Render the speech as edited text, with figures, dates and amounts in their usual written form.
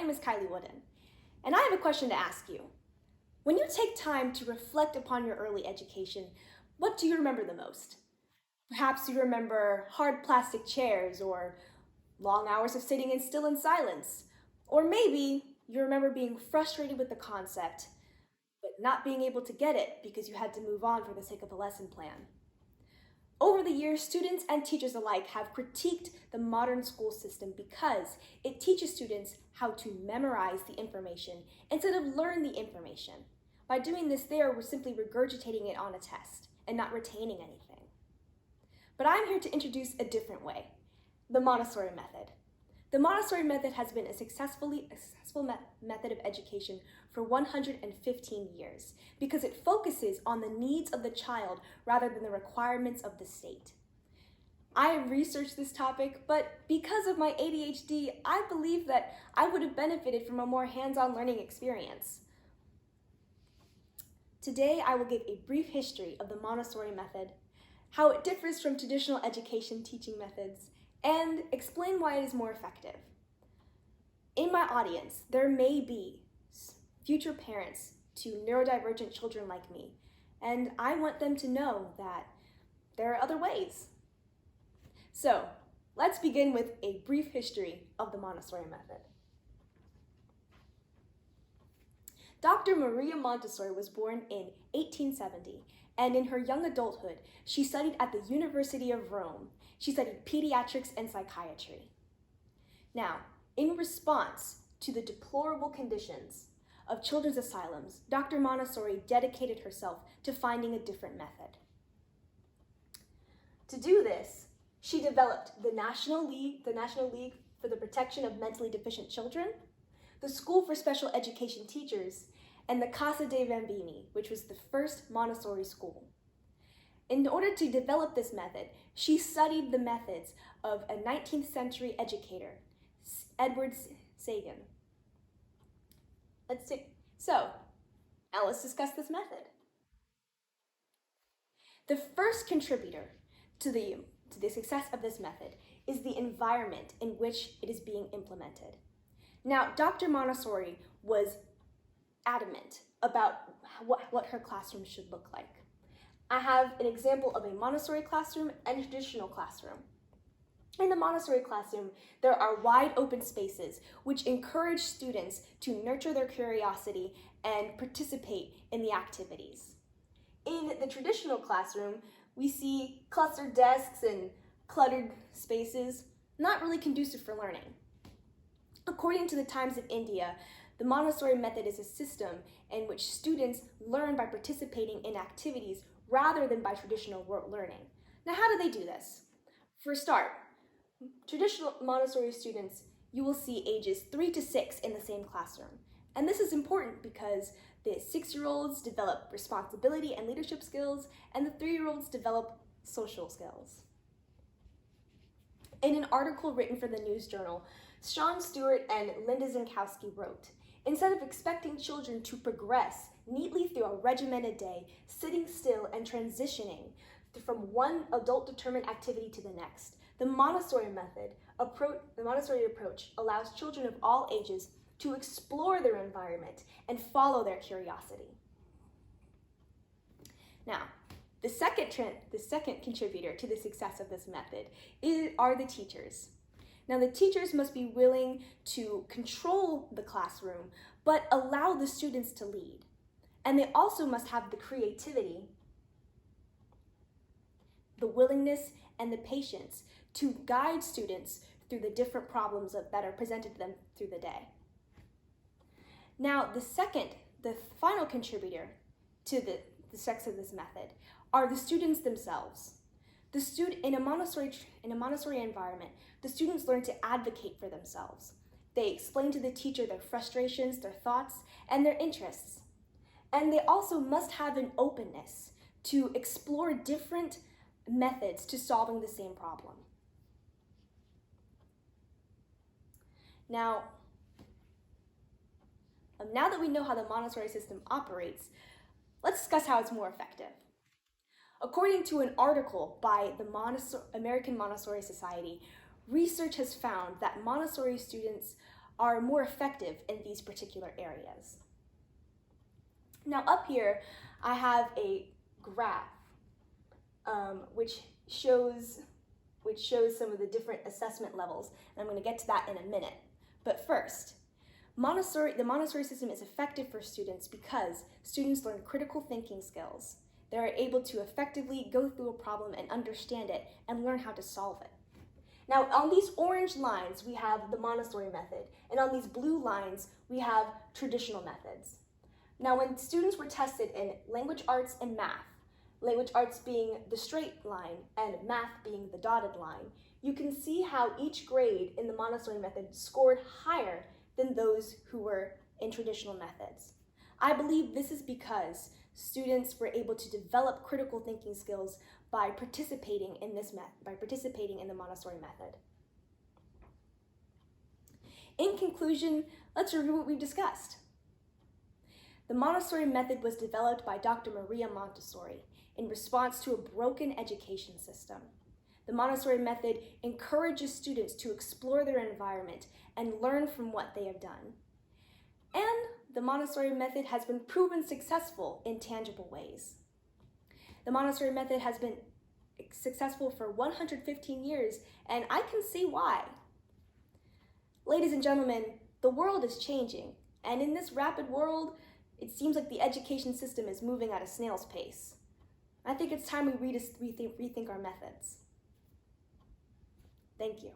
name is Kylie Wooden, and I have a question to ask you. When you take time to reflect upon your early education, what do you remember the most? Perhaps you remember hard plastic chairs or long hours of sitting in still in silence. Or maybe you remember being frustrated with the concept, but not being able to get it because you had to move on for the sake of the lesson plan. Over the years, students and teachers alike have critiqued the modern school system because it teaches students how to memorize the information instead of learn the information. By doing this, we're simply regurgitating it on a test and not retaining anything. But I'm here to introduce a different way, the Montessori method. The Montessori method has been a successful method of education for 115 years because it focuses on the needs of the child rather than the requirements of the state. I have researched this topic, but because of my ADHD, I believe that I would have benefited from a more hands-on learning experience. Today, I will give a brief history of the Montessori method, how it differs from traditional education teaching methods, and explain why it is more effective. In my audience, there may be future parents to neurodivergent children like me, and I want them to know that there are other ways. So, let's begin with a brief history of the Montessori method. Dr. Maria Montessori was born in 1870, and in her young adulthood, she studied at the University of Rome. She studied pediatrics and psychiatry. Now, in response to the deplorable conditions of children's asylums, Dr. Montessori dedicated herself to finding a different method. To do this, she developed the National League for the Protection of Mentally Deficient Children, the School for Special Education Teachers, and the Casa dei Bambini, which was the first Montessori school. In order to develop this method, she studied the methods of a 19th century educator, Edward Sagan. Now let's discuss this method. The first contributor to the success of this method is the environment in which it is being implemented. Now, Dr. Montessori was adamant about what her classroom should look like. I have an example of a Montessori classroom and a traditional classroom. In the Montessori classroom, there are wide open spaces which encourage students to nurture their curiosity and participate in the activities. In the traditional classroom, we see clustered desks and cluttered spaces, not really conducive for learning. According to the Times of India, the Montessori method is a system in which students learn by participating in activities rather than by traditional learning. Now, how do they do this? For a start, traditional Montessori students, you will see ages 3 to 6 in the same classroom. And this is important because the 6-year-olds develop responsibility and leadership skills, and the 3-year-olds develop social skills. In an article written for the News Journal, Sean Stewart and Linda Zinkowski wrote, "Instead of expecting children to progress neatly through a regimented day, sitting still and transitioning from one adult-determined activity to the next, the Montessori approach allows children of all ages to explore their environment and follow their curiosity." Now, the second contributor to the success of this method are the teachers. Now, the teachers must be willing to control the classroom, but allow the students to lead. And they also must have the creativity, the willingness, and the patience to guide students through the different problems that are presented to them through the day. Now, the final contributor to the success of this method are the students themselves. In a Montessori environment, the students learn to advocate for themselves. They explain to the teacher their frustrations, their thoughts, and their interests. And they also must have an openness to explore different methods to solving the same problem. Now that we know how the Montessori system operates, let's discuss how it's more effective. According to an article by the American Montessori Society, research has found that Montessori students are more effective in these particular areas. Now up here, I have a graph which shows some of the different assessment levels, and I'm going to get to that in a minute. But first, the Montessori system is effective for students because students learn critical thinking skills. They are able to effectively go through a problem and understand it and learn how to solve it. Now, on these orange lines, we have the Montessori method, and on these blue lines, we have traditional methods. Now, when students were tested in language arts and math, language arts being the straight line and math being the dotted line, you can see how each grade in the Montessori method scored higher than those who were in traditional methods. I believe this is because students were able to develop critical thinking skills by participating in the Montessori method. In conclusion, let's review what we've discussed. The Montessori method was developed by Dr. Maria Montessori in response to a broken education system. The Montessori method encourages students to explore their environment and learn from what they have done. And the Montessori method has been proven successful in tangible ways. The Montessori method has been successful for 115 years, and I can see why. Ladies and gentlemen, the world is changing, and in this rapid world, it seems like the education system is moving at a snail's pace. I think it's time we rethink our methods. Thank you.